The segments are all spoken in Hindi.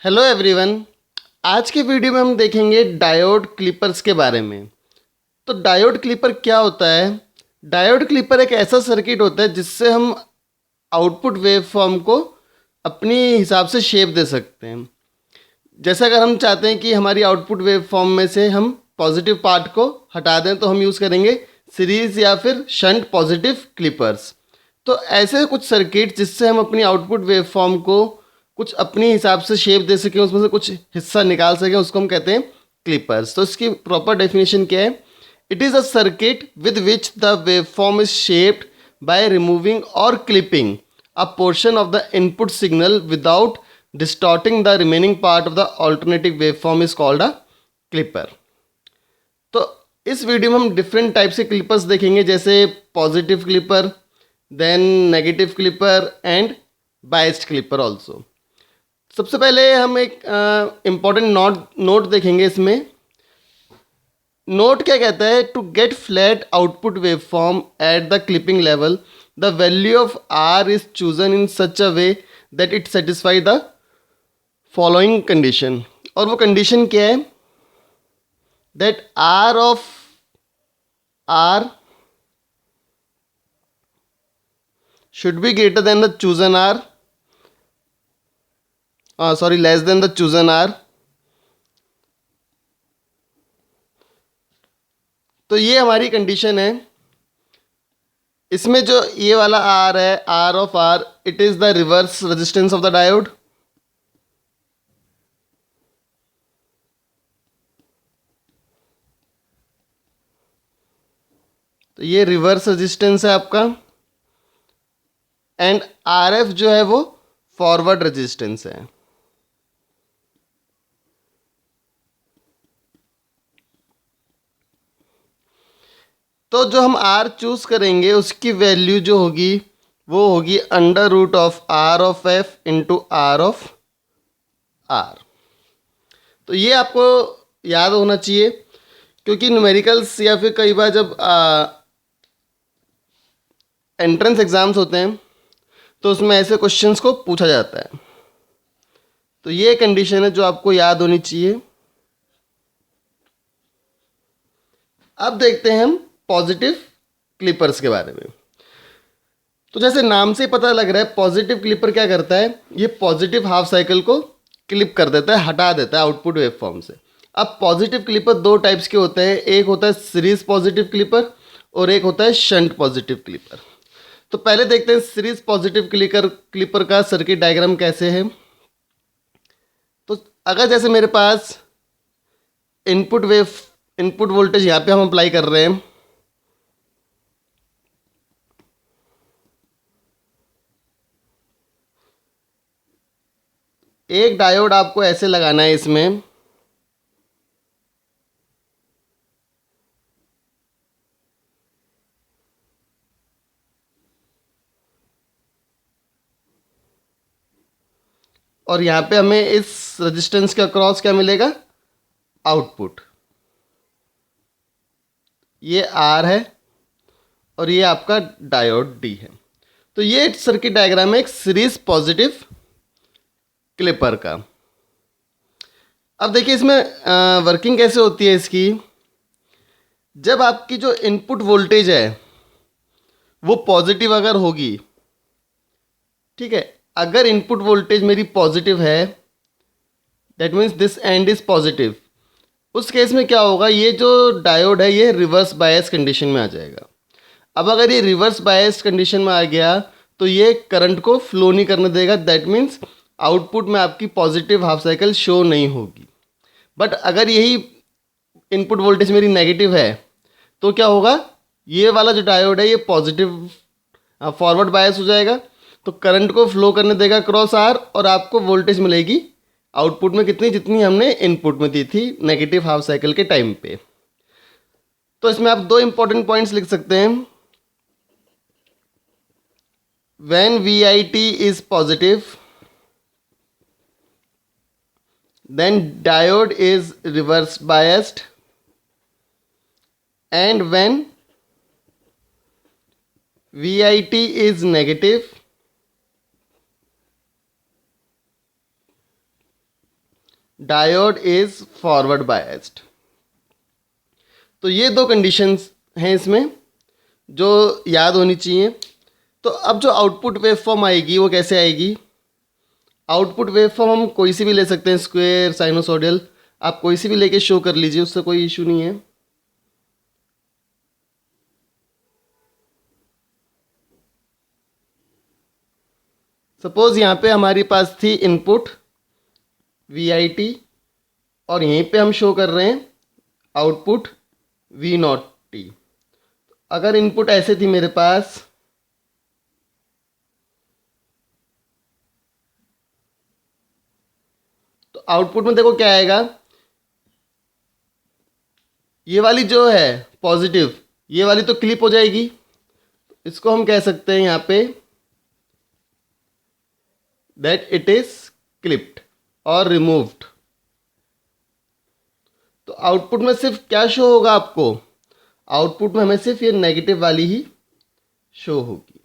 Hello everyone. आज के वीडियो में हम देखेंगे डायोड क्लिपर्स के बारे में। तो डायोड क्लिपर क्या होता है? डायोड क्लिपर एक ऐसा सर्किट होता है जिससे हम आउटपुट वेव फॉर्म को अपनी हिसाब से शेप दे सकते हैं। जैसे अगर हम चाहते हैं कि हमारी आउटपुट वेव फॉर्म में से हम पॉजिटिव पार्ट को हटा दें तो हम यूज़ करेंगे सीरीज़ या फिर शंट पॉजिटिव क्लिपर्स। तो ऐसे कुछ सर्किट जिससे हम अपनी आउटपुट वेव फॉर्म को कुछ अपनी हिसाब से शेप दे सकें, उसमें से कुछ हिस्सा निकाल सकें, उसको हम कहते हैं क्लिपर्स। तो इसकी प्रॉपर डेफिनेशन क्या है? It is a circuit with which the wave form is shaped by removing और clipping a portion of the input signal without distorting the remaining part of the alternating waveform is called a clipper। तो इस वीडियो में हम डिफरेंट टाइप से क्लिपर्स देखेंगे, जैसे positive clipper, then negative clipper and biased clipper also. सबसे पहले हम एक इम्पॉर्टेंट नोट देखेंगे। इसमें नोट क्या कहता है? To get flat output wave form at the clipping level the value of R is chosen in such a way that it satisfy the following condition. और वो कंडीशन क्या है? That R of R should be greater than the chosen R, sorry less than the chosen R. तो ये हमारी कंडीशन है। इसमें जो ये वाला आर है, R of R, it is the reverse resistance of the diode. तो ये रिवर्स रेजिस्टेंस है आपका। एंड आर एफ जो है वो फॉरवर्ड रेजिस्टेंस है। तो जो हम आर चूज करेंगे उसकी वैल्यू जो होगी वो होगी under root of R of F into R of R. तो ये आपको याद होना चाहिए, क्योंकि न्यूमेरिकल्स या फिर कई बार जब एंट्रेंस एग्ज़ाम्स होते हैं तो उसमें ऐसे क्वेश्चंस को पूछा जाता है। तो ये कंडीशन है जो आपको याद होनी चाहिए। अब देखते हैं हम पॉजिटिव क्लिपर्स के बारे में। तो जैसे नाम से पता लग रहा है, पॉजिटिव क्लिपर क्या करता है? ये पॉजिटिव हाफ साइकिल को क्लिप कर देता है, हटा देता है आउटपुट वेव फॉर्म से। अब पॉजिटिव क्लिपर दो टाइप्स के होते हैं, एक होता है सीरीज पॉजिटिव क्लिपर और एक होता है शंट पॉजिटिव क्लिपर। तो पहले देखते हैं सीरीज पॉजिटिव क्लिपर का सर्किट डायग्राम कैसे है। तो अगर जैसे मेरे पास इनपुट वोल्टेज यहाँ पे हम अप्लाई कर रहे हैं, एक डायोड आपको ऐसे लगाना है इसमें, और यहाँ पे हमें इस रेजिस्टेंस के अक्रॉस क्या मिलेगा? आउटपुट। ये आर है और ये आपका डायोड डी है। तो ये सर्किट डायग्राम है एक सीरीज पॉजिटिव क्लिपर का। अब देखिए इसमें वर्किंग कैसे होती है इसकी। जब आपकी जो इनपुट वोल्टेज है वो पॉजिटिव अगर होगी, ठीक है, अगर इनपुट वोल्टेज मेरी पॉजिटिव है, that means this and is positive, उस केस में क्या होगा? ये जो डायोड है ये रिवर्स बायस कंडीशन में आ जाएगा। अब अगर ये रिवर्स बायस कंडीशन में आ गया तो ये करंट को फ्लो नहीं करने देगा, दैट मीन्स आउटपुट में आपकी पॉजिटिव हाफ साइकिल शो नहीं होगी। बट अगर यही इनपुट वोल्टेज मेरी नेगेटिव है तो क्या होगा? ये वाला जो डायोड है ये पॉजिटिव फॉरवर्ड बायस हो जाएगा, तो करंट को फ्लो करने देगा क्रॉस आर और आपको वोल्टेज मिलेगी आउटपुट में कितनी? जितनी हमने इनपुट में दी थी नेगेटिव हाफ साइकिल के टाइम पे। तो इसमें आप दो इंपॉर्टेंट पॉइंट्स लिख सकते हैं। When VIT is positive then diode is reverse biased, and when VIT is negative diode is forward biased. तो ये दो कंडीशंस हैं इसमें जो याद होनी चाहिए। तो अब जो आउटपुट वेव फॉर्म आएगी वो कैसे आएगी? आउटपुट वेव फॉर्म हम कोई सी भी ले सकते हैं, स्क्वायर, साइनोसॉइडल, आप कोई सी भी लेके शो कर लीजिए, उससे कोई इशू नहीं है। सपोज यहाँ पे हमारी पास थी इनपुट VIT और यहीं पे हम शो कर रहे हैं आउटपुट V0T। अगर इनपुट ऐसे थी मेरे पास, तो आउटपुट में देखो क्या आएगा, ये वाली जो है पॉजिटिव, ये वाली तो क्लिप हो जाएगी। इसको हम कह सकते हैं यहाँ पे दैट इट इज क्लिप्ड और रिमूव्ड। तो आउटपुट में सिर्फ क्या शो होगा आपको? आउटपुट में हमें सिर्फ ये नेगेटिव वाली ही शो होगी।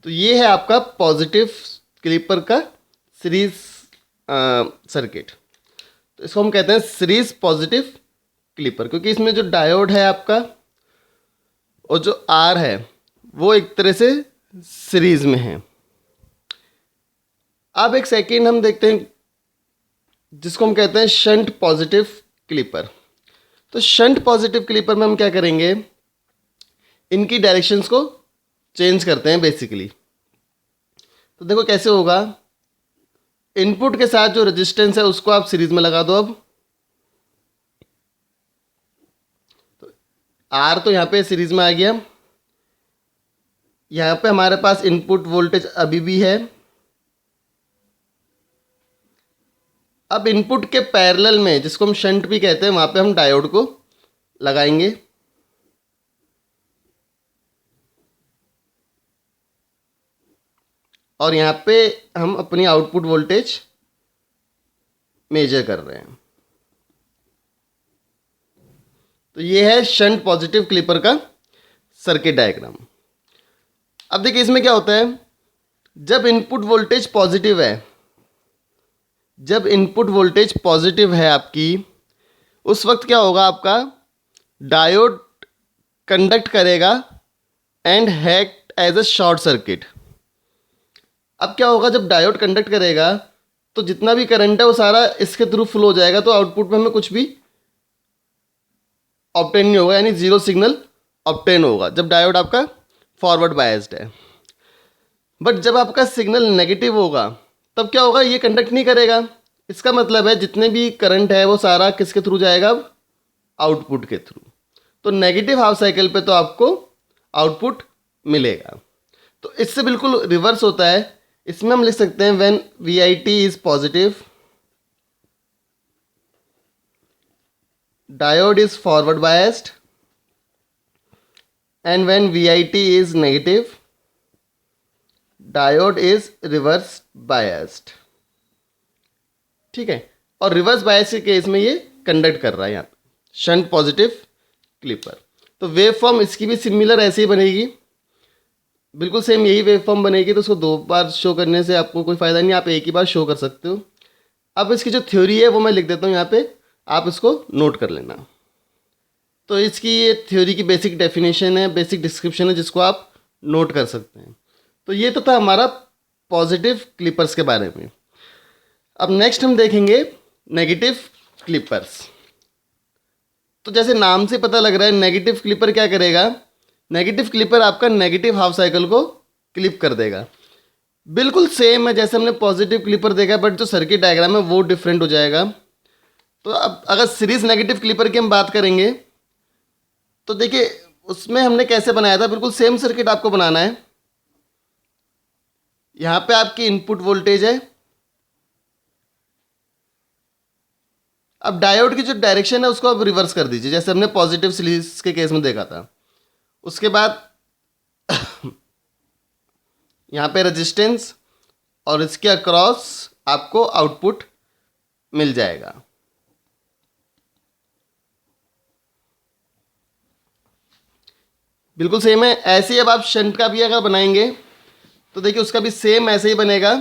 तो ये है आपका पॉजिटिव क्लिपर का सीरीज सर्किट। तो इसको हम कहते हैं सीरीज पॉजिटिव क्लिपर, क्योंकि इसमें जो डायोड है आपका और जो आर है वो एक तरह से सीरीज में है। अब एक सेकेंड हम देखते हैं जिसको हम कहते हैं शंट पॉजिटिव क्लिपर। तो शंट पॉजिटिव क्लिपर में हम क्या करेंगे, इनकी डायरेक्शंस को चेंज करते हैं बेसिकली। तो देखो कैसे होगा, इनपुट के साथ जो रेजिस्टेंस है उसको आप सीरीज में लगा दो। अब तो आर तो यहाँ पे सीरीज में आ गया, यहाँ पे हमारे पास इनपुट वोल्टेज अभी भी है। अब इनपुट के पैरेलल में, जिसको हम शंट भी कहते हैं, वहाँ पे हम डायोड को लगाएंगे। और यहाँ पे हम अपनी आउटपुट वोल्टेज मेजर कर रहे हैं। तो ये है शंट पॉजिटिव क्लिपर का सर्किट डायग्राम। अब देखिए इसमें क्या होता है, जब इनपुट वोल्टेज पॉजिटिव है, जब इनपुट वोल्टेज पॉजिटिव है आपकी, उस वक्त क्या होगा आपका, डायोड कंडक्ट करेगा and act as a short circuit. अब क्या होगा, जब डायोड कंडक्ट करेगा तो जितना भी करंट है वो सारा इसके थ्रू फ्लो हो जाएगा, तो आउटपुट में हमें कुछ भी ऑब्टेन नहीं होगा, यानी जीरो सिग्नल ऑब्टेन होगा जब डायोड आपका फॉरवर्ड बायस्ड है। बट जब आपका सिग्नल नेगेटिव होगा तब क्या होगा, ये कंडक्ट नहीं करेगा। इसका मतलब है जितने भी करंट है वो सारा किसके थ्रू जाएगा, अब आउटपुट के थ्रू। तो नेगेटिव हाफ साइकिल पे तो आपको आउटपुट मिलेगा। तो इससे बिल्कुल रिवर्स होता है। इसमें हम लिख सकते हैं when VIT is positive, diode is forward biased, and when VIT is negative, diode is reverse biased. ठीक है, और रिवर्स बायस के केस में ये कंडक्ट कर रहा है यहाँ पे शंट पॉजिटिव क्लिपर। तो वेव फॉर्म इसकी भी सिमिलर ऐसे ही बनेगी, बिल्कुल सेम यही वेव फॉर्म बनेगी। तो उसको दो बार शो करने से आपको कोई फ़ायदा नहीं, आप एक ही बार शो कर सकते हो। अब इसकी जो थ्योरी है वो मैं लिख देता हूँ यहाँ पे, आप इसको नोट कर लेना। तो इसकी ये थ्योरी की बेसिक डेफिनेशन है, बेसिक डिस्क्रिप्शन है, जिसको आप नोट कर सकते हैं। तो ये तो था हमारा पॉजिटिव क्लिपर्स के बारे में। अब नेक्स्ट हम देखेंगे नेगेटिव क्लिपर्स। तो जैसे नाम से पता लग रहा है, नेगेटिव क्लिपर क्या करेगा, नेगेटिव क्लिपर आपका नेगेटिव हाफ साइकिल को क्लिप कर देगा। बिल्कुल सेम है जैसे हमने पॉजिटिव क्लिपर देखा, बट जो सर्किट डायग्राम है वो डिफरेंट हो जाएगा। तो अब अगर सीरीज नेगेटिव क्लिपर की हम बात करेंगे तो देखिए उसमें हमने कैसे बनाया था, बिल्कुल सेम सर्किट आपको बनाना है। यहाँ पे आपकी इनपुट वोल्टेज है। अब डायोड की जो डायरेक्शन है उसको आप रिवर्स कर दीजिए, जैसे हमने पॉजिटिव सीरीज के केस में देखा था। उसके बाद यहाँ पे रेजिस्टेंस और इसके अक्रॉस आपको आउटपुट मिल जाएगा। बिल्कुल सेम है। ऐसे ही अब आप शंट का भी अगर बनाएंगे तो देखिए उसका भी सेम ऐसे ही बनेगा।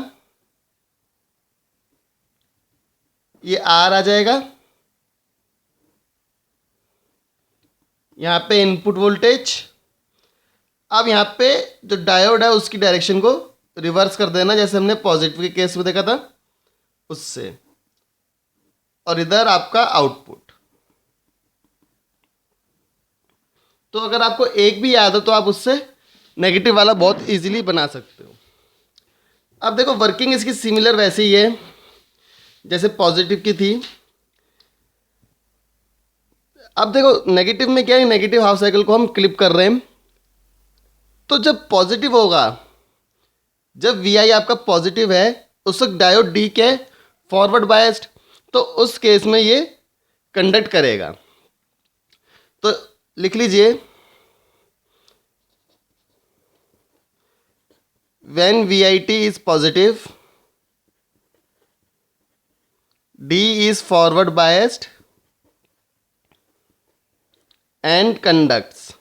ये आर आ जाएगा, यहाँ पे इनपुट वोल्टेज। अब यहाँ पे जो डायोड है उसकी डायरेक्शन को रिवर्स कर देना, जैसे हमने पॉजिटिव के केस में देखा था उससे, और इधर आपका आउटपुट। तो अगर आपको एक भी याद हो तो आप उससे नेगेटिव वाला बहुत इजीली बना सकते हो। अब देखो वर्किंग इसकी सिमिलर वैसे ही है जैसे पॉजिटिव की थी। अब देखो नेगेटिव में क्या है, नेगेटिव हाफ साइकिल को हम क्लिप कर रहे हैं। तो जब पॉजिटिव होगा, जब वी आई आपका पॉजिटिव है, उस वक्त डायोड डी क्या है, फॉरवर्ड बायस्ड, तो उस केस में ये कंडक्ट करेगा। तो लिख लीजिए, when V I T is positive, D is forward biased and conducts.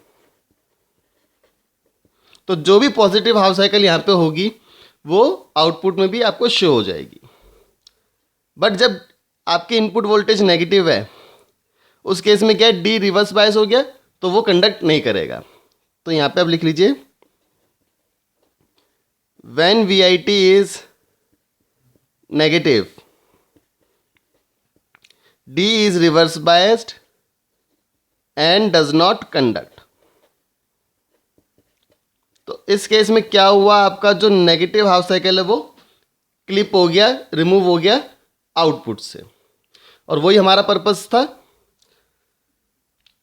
तो जो भी पॉजिटिव हाफ साइकिल यहाँ पे होगी वो आउटपुट में भी आपको शो हो जाएगी। बट जब आपकी इनपुट वोल्टेज नेगेटिव है, उस केस में क्या है, डी रिवर्स बायस हो गया, तो वो कंडक्ट नहीं करेगा। तो यहाँ पे आप लिख लीजिए, when V I T is negative, D is reverse biased and does not conduct. तो इस केस में क्या हुआ, आपका जो नेगेटिव हाफ साइकिल है वो क्लिप हो गया, रिमूव हो गया आउटपुट से, और वही हमारा पर्पस था।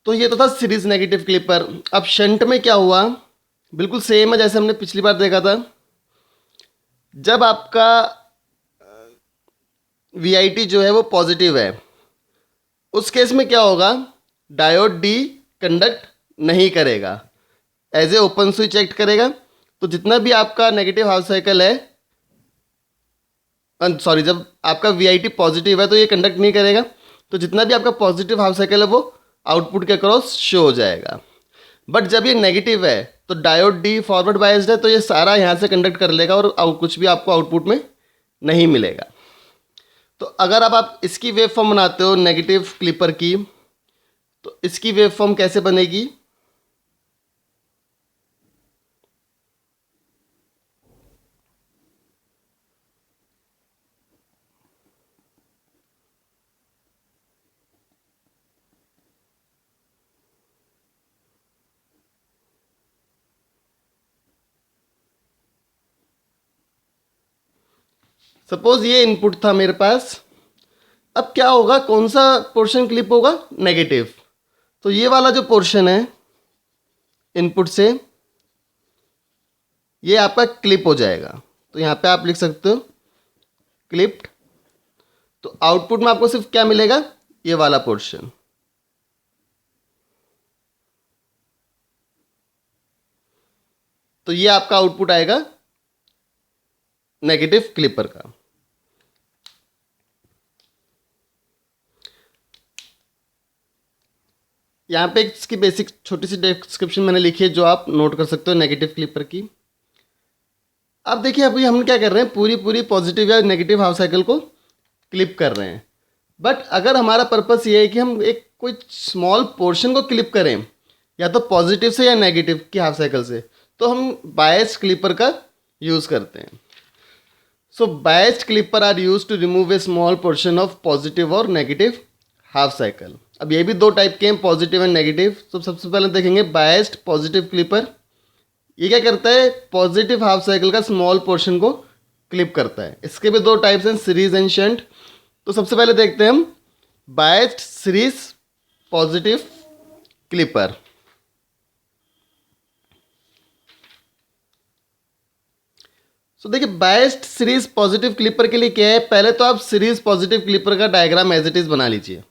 तो ये तो था सीरीज नेगेटिव क्लिपर। अब शंट में क्या हुआ, बिल्कुल सेम है जैसे हमने पिछली बार देखा था। जब आपका वी आई टी जो है वो पॉजिटिव है, उस केस में क्या होगा, डायोड डी कंडक्ट नहीं करेगा, as a open switch act करेगा। तो जितना भी आपका नेगेटिव हाफ साइकिल है, सॉरी, जब आपका वी आई टी पॉजिटिव है तो ये कंडक्ट नहीं करेगा, तो जितना भी आपका पॉजिटिव हाफ साइकिल है वो आउटपुट के क्रॉस शो हो जाएगा। बट जब ये नेगेटिव है तो डायोड डी फॉरवर्ड बायस्ड है, तो ये सारा यहाँ से कंडक्ट कर लेगा और कुछ भी आपको आउटपुट में नहीं मिलेगा। तो अगर अब आप इसकी वेव फॉर्म बनाते हो नेगेटिव क्लिपर की, तो इसकी वेव फॉर्म कैसे बनेगी, सपोज ये इनपुट था मेरे पास। अब क्या होगा, कौन सा पोर्शन क्लिप होगा, नेगेटिव। तो ये वाला जो पोर्शन है इनपुट से, ये आपका क्लिप हो जाएगा। तो यहाँ पे आप लिख सकते हो क्लिप्ड। तो आउटपुट में आपको सिर्फ क्या मिलेगा, ये वाला पोर्शन। तो ये आपका आउटपुट आएगा नेगेटिव क्लिपर का। यहाँ पे इसकी बेसिक छोटी सी डिस्क्रिप्शन मैंने लिखी है जो आप नोट कर सकते हो नेगेटिव क्लिपर की। अब देखिए, अभी हम क्या कर रहे हैं, पूरी पूरी पॉजिटिव या नेगेटिव हाफ साइकिल को क्लिप कर रहे हैं। बट अगर हमारा पर्पस ये है कि हम एक कोई स्मॉल पोर्शन को क्लिप करें, या तो पॉजिटिव से या नेगेटिव की हाफ साइकिल से, तो हम बायस्ड क्लिपर का यूज़ करते हैं। So biased clipper are use to remove a small portion of positive और नेगेटिव हाफ साइकिल। अब ये भी दो टाइप के हैं, पॉजिटिव एंड नेगेटिव। तो सबसे पहले देखेंगे बायस्ड पॉजिटिव क्लिपर। ये क्या करता है, पॉजिटिव हाफ साइकिल का स्मॉल पोर्शन को क्लिप करता है। इसके भी दो टाइप्स हैं, सीरीज एंड शंट। तो सबसे पहले देखते हैं हम बायस्ड सीरीज पॉजिटिव क्लिपर। तो देखिए, बायस्ड सीरीज पॉजिटिव क्लिपर के लिए क्या है, पहले तो आप सीरीज पॉजिटिव क्लिपर का डायग्राम एज इट इज बना लीजिए।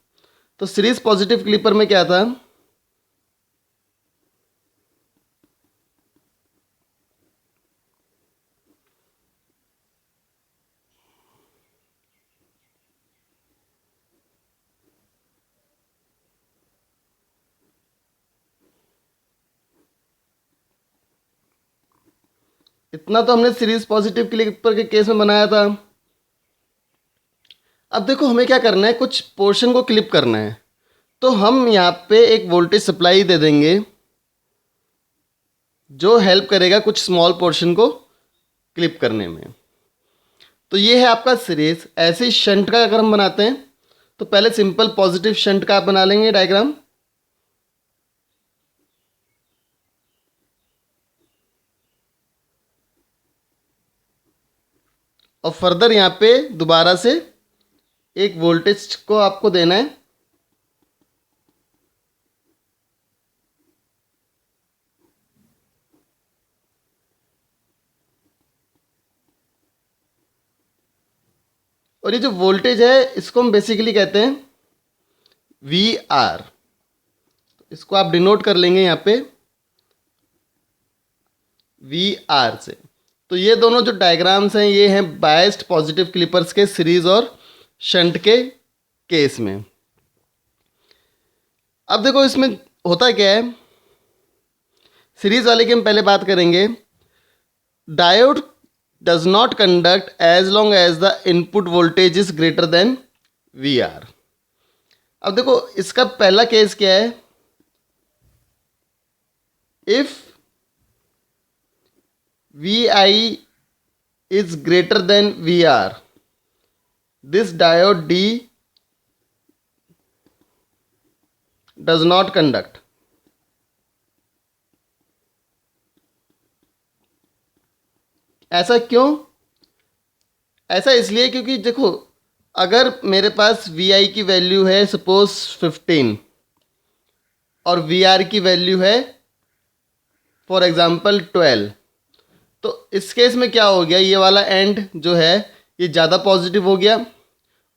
तो सीरीज पॉजिटिव क्लिपर में क्या था, इतना तो हमने सीरीज पॉजिटिव क्लिपर के केस में बनाया था। अब देखो हमें क्या करना है, कुछ पोर्शन को क्लिप करना है, तो हम यहाँ पे एक वोल्टेज सप्लाई दे देंगे जो हेल्प करेगा कुछ स्मॉल पोर्शन को क्लिप करने में। तो ये है आपका सीरीज। ऐसे ही शंट का अगर हम बनाते हैं तो पहले सिंपल पॉजिटिव शंट का आप बना लेंगे डायग्राम। और फर्दर यहाँ पे दोबारा से एक वोल्टेज को आपको देना है। और ये जो वोल्टेज है इसको हम बेसिकली कहते हैं VR। इसको आप डिनोट कर लेंगे यहाँ पे VR से। तो ये दोनों जो डायग्राम्स हैं ये हैं बायस्ड पॉजिटिव क्लिपर्स के सीरीज और शंट के केस में। अब देखो इसमें होता क्या है, सीरीज वाले की हम पहले बात करेंगे। Diode does not conduct as long as the input voltage is greater than VR। अब देखो इसका पहला केस क्या है, if VI is greater than VR, this diode D does not conduct। ऐसा क्यों? ऐसा इसलिए क्योंकि देखो अगर मेरे पास VI की वैल्यू है सपोज 15 और VR की वैल्यू है फॉर एग्जांपल 12, तो इस केस में क्या हो गया, ये वाला एंड जो है ये ज़्यादा पॉजिटिव हो गया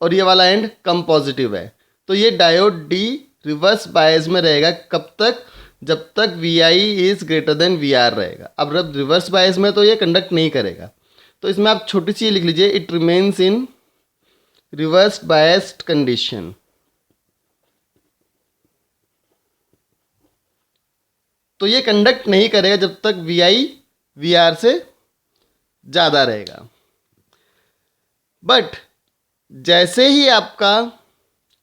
और ये वाला एंड कम पॉजिटिव है। तो ये डायोड D रिवर्स बायस में रहेगा कब तक, जब तक VI is greater than VR रहेगा। अब जब रिवर्स बायस में तो ये कंडक्ट नहीं करेगा। तो इसमें आप छोटी सी लिख लीजिए, it remains in reverse biased condition. तो ये कंडक्ट नहीं करेगा जब तक VI VR से ज़्यादा रहेगा। बट जैसे ही आपका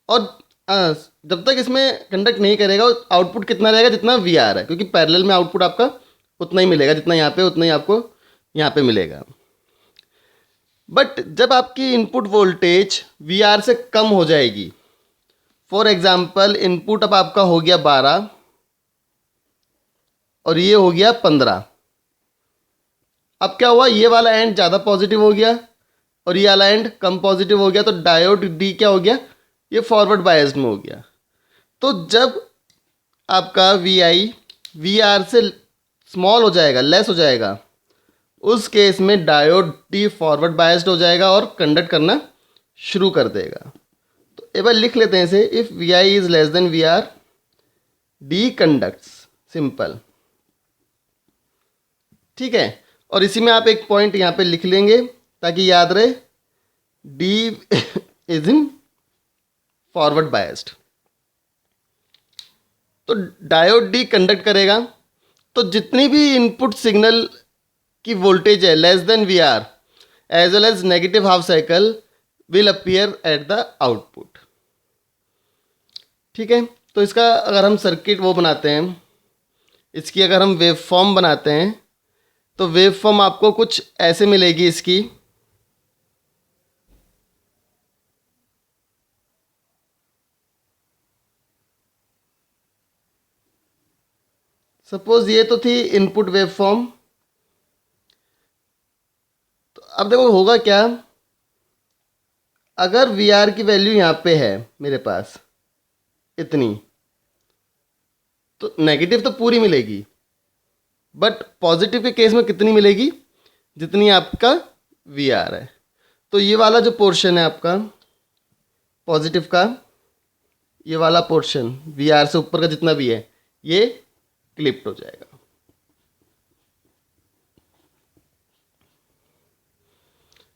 और जब तक इसमें कंडक्ट नहीं करेगा आउटपुट कितना रहेगा, जितना VR है, क्योंकि पैरेलल में आउटपुट आपका उतना ही मिलेगा जितना यहाँ पे, उतना ही आपको यहाँ पे मिलेगा। बट जब आपकी इनपुट वोल्टेज VR से कम हो जाएगी, फॉर एग्जांपल इनपुट अब आपका हो गया 12 और ये हो गया 15, अब क्या हुआ, ये वाला एंड ज़्यादा पॉजिटिव हो गया और ये वाला एंड कम पॉजिटिव हो गया। तो डायोड D क्या हो गया, ये फॉरवर्ड बायस्ड में हो गया। तो जब आपका VI VR से स्मॉल हो जाएगा, लेस हो जाएगा, उस केस में डायोड D फॉरवर्ड बायस्ड हो जाएगा और कंडक्ट करना शुरू कर देगा। तो एक बार लिख लेते हैं इसे, if VI is less than VR D conducts, simple, ठीक है। और इसी में आप एक पॉइंट यहाँ पे लिख लेंगे ताकि याद रहे, D is in forward biased. तो डायोड D कंडक्ट करेगा, तो जितनी भी इनपुट सिग्नल की वोल्टेज है less than VR as well as negative half cycle will appear at the output, ठीक है। तो इसका अगर हम सर्किट वो बनाते हैं, इसकी अगर हम वेव फॉर्म बनाते हैं तो वेव फॉर्म आपको कुछ ऐसे मिलेगी इसकी। सपोज ये तो थी इनपुट वेव फॉर्म। तो अब देखो होगा क्या, अगर VR की वैल्यू यहाँ पे है मेरे पास इतनी, तो नेगेटिव तो पूरी मिलेगी, बट पॉजिटिव के केस में कितनी मिलेगी, जितनी आपका VR है। तो ये वाला जो पोर्शन है आपका पॉजिटिव का, ये वाला पोर्शन VR से ऊपर का जितना भी है ये क्लिप्ड हो जाएगा।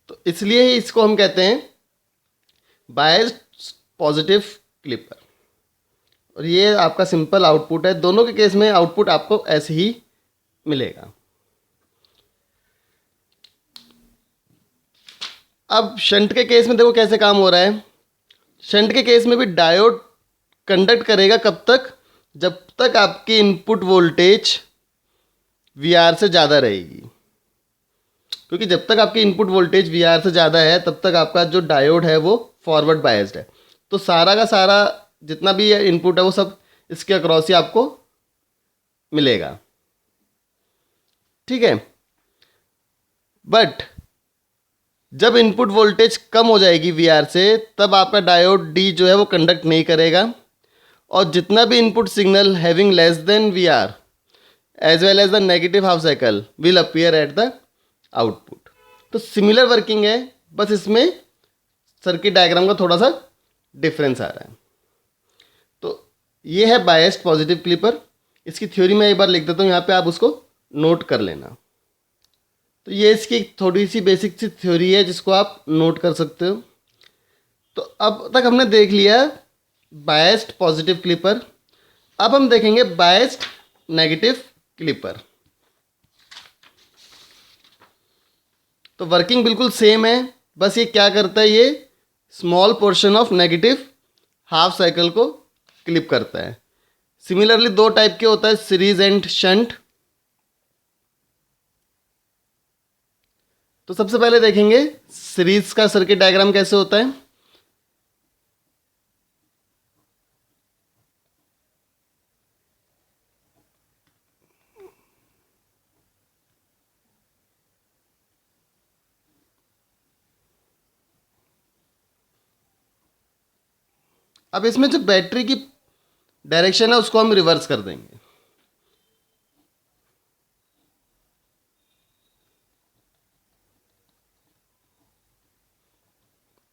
तो इसलिए ही इसको हम कहते हैं बायस्ड पॉजिटिव क्लिपर। और ये आपका सिंपल आउटपुट है, दोनों के केस में आउटपुट आपको ऐसे ही मिलेगा। अब शंट के केस में देखो कैसे काम हो रहा है। शंट के केस में भी डायोड कंडक्ट करेगा कब तक, जब तक आपकी इनपुट वोल्टेज VR से ज़्यादा रहेगी, क्योंकि जब तक आपकी इनपुट वोल्टेज VR से ज़्यादा है तब तक आपका जो डायोड है वो फॉरवर्ड बायस्ड है। तो सारा का सारा जितना भी इनपुट है वो सब इसके अक्रॉस ही आपको मिलेगा, ठीक है। बट जब इनपुट वोल्टेज कम हो जाएगी VR से, तब आपका डायोड D जो है वो कंडक्ट नहीं करेगा, और जितना भी input signal having less than VR as well as the negative half cycle will appear at the output. तो सिमिलर वर्किंग है, बस इसमें सर्किट डायग्राम का थोड़ा सा डिफरेंस आ रहा है। तो ये है बायस्ड पॉजिटिव क्लिपर। इसकी थ्योरी मैं एक बार लिख देता हूँ यहाँ पे, आप उसको नोट कर लेना। तो ये इसकी थोड़ी सी बेसिक सी थ्योरी है जिसको आप नोट कर सकते हो। तो अब तक हमने देख लिया बायस्ड पॉजिटिव क्लिपर। अब हम देखेंगे बायस्ड नेगेटिव क्लिपर। तो वर्किंग बिल्कुल सेम है, बस ये क्या करता है, ये small portion of negative half cycle को क्लिप करता है। सिमिलरली दो टाइप के होता है, सीरीज एंड शंट। तो सबसे पहले देखेंगे सीरीज का सर्किट डायग्राम कैसे होता है। अब इसमें जो बैटरी की डायरेक्शन है उसको हम रिवर्स कर देंगे।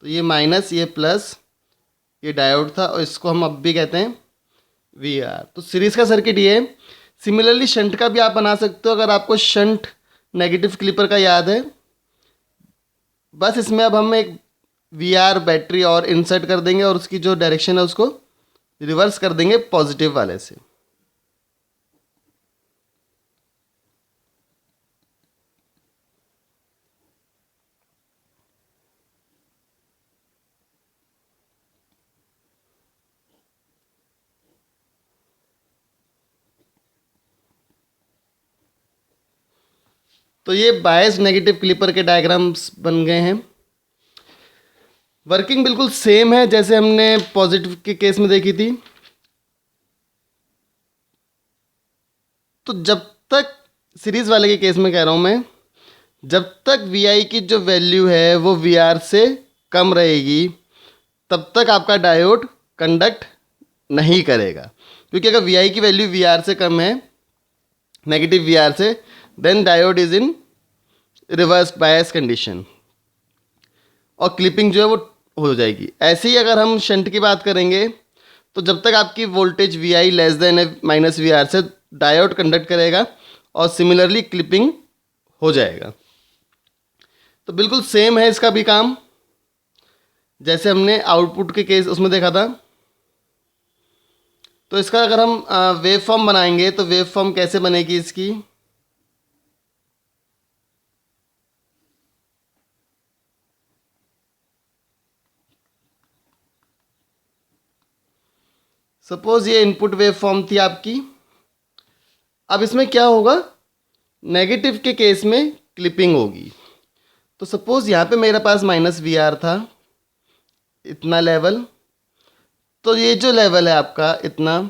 तो ये माइनस, ये प्लस, ये डायोड था, और इसको हम अब भी कहते हैं VR। तो सीरीज का सर्किट ये है। सिमिलरली शंट का भी आप बना सकते हो, अगर आपको शंट नेगेटिव क्लिपर का याद है। बस इसमें अब हम एक VR बैटरी और इंसर्ट कर देंगे, और उसकी जो डायरेक्शन है उसको रिवर्स कर देंगे पॉजिटिव वाले से। तो ये बायस नेगेटिव क्लिपर के डायग्राम्स बन गए हैं। वर्किंग बिल्कुल सेम है जैसे हमने पॉजिटिव के केस में देखी थी। तो जब तक सीरीज वाले के केस में कह रहा हूँ मैं, जब तक VI की जो वैल्यू है वो VR से कम रहेगी तब तक आपका डायोड कंडक्ट नहीं करेगा, क्योंकि अगर VI की वैल्यू VR से कम है, नेगेटिव VR से, then diode is in reverse bias condition और क्लिपिंग जो है वो हो जाएगी। ऐसे ही अगर हम शंट की बात करेंगे तो जब तक आपकी वोल्टेज VI लेस देन है माइनस VR से, डायोड कंडक्ट करेगा और सिमिलरली क्लिपिंग हो जाएगा। तो बिल्कुल सेम है इसका भी काम, जैसे हमने आउटपुट के केस उसमें देखा था। तो इसका अगर हम वेव फॉर्म बनाएंगे तो वेव फॉर्म कैसे बनेगी इसकी। सपोज ये इनपुट वेव फॉर्म थी आपकी। अब इसमें क्या होगा, नेगेटिव के केस में क्लिपिंग होगी। तो सपोज यहाँ पे मेरे पास माइनस VR था, इतना लेवल, तो ये जो लेवल है आपका इतना,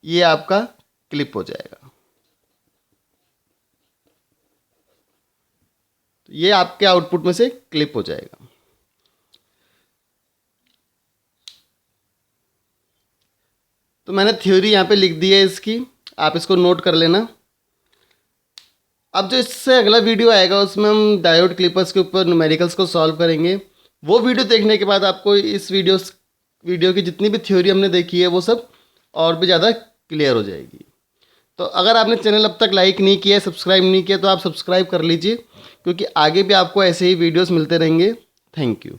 ये आपका क्लिप हो जाएगा। तो ये आपके आउटपुट में से क्लिप हो जाएगा। तो मैंने थ्योरी यहाँ पे लिख दी है इसकी, आप इसको नोट कर लेना। अब जो इससे अगला वीडियो आएगा उसमें हम डायोड क्लिपर्स के ऊपर न्यूमेरिकल्स को सॉल्व करेंगे। वो वीडियो देखने के बाद आपको इस वीडियो की जितनी भी थ्योरी हमने देखी है वो सब और भी ज़्यादा क्लियर हो जाएगी। तो अगर आपने चैनल अब तक लाइक नहीं किया, सब्सक्राइब नहीं किया, तो आप सब्सक्राइब कर लीजिए, क्योंकि आगे भी आपको ऐसे ही वीडियोस मिलते रहेंगे। Thank you.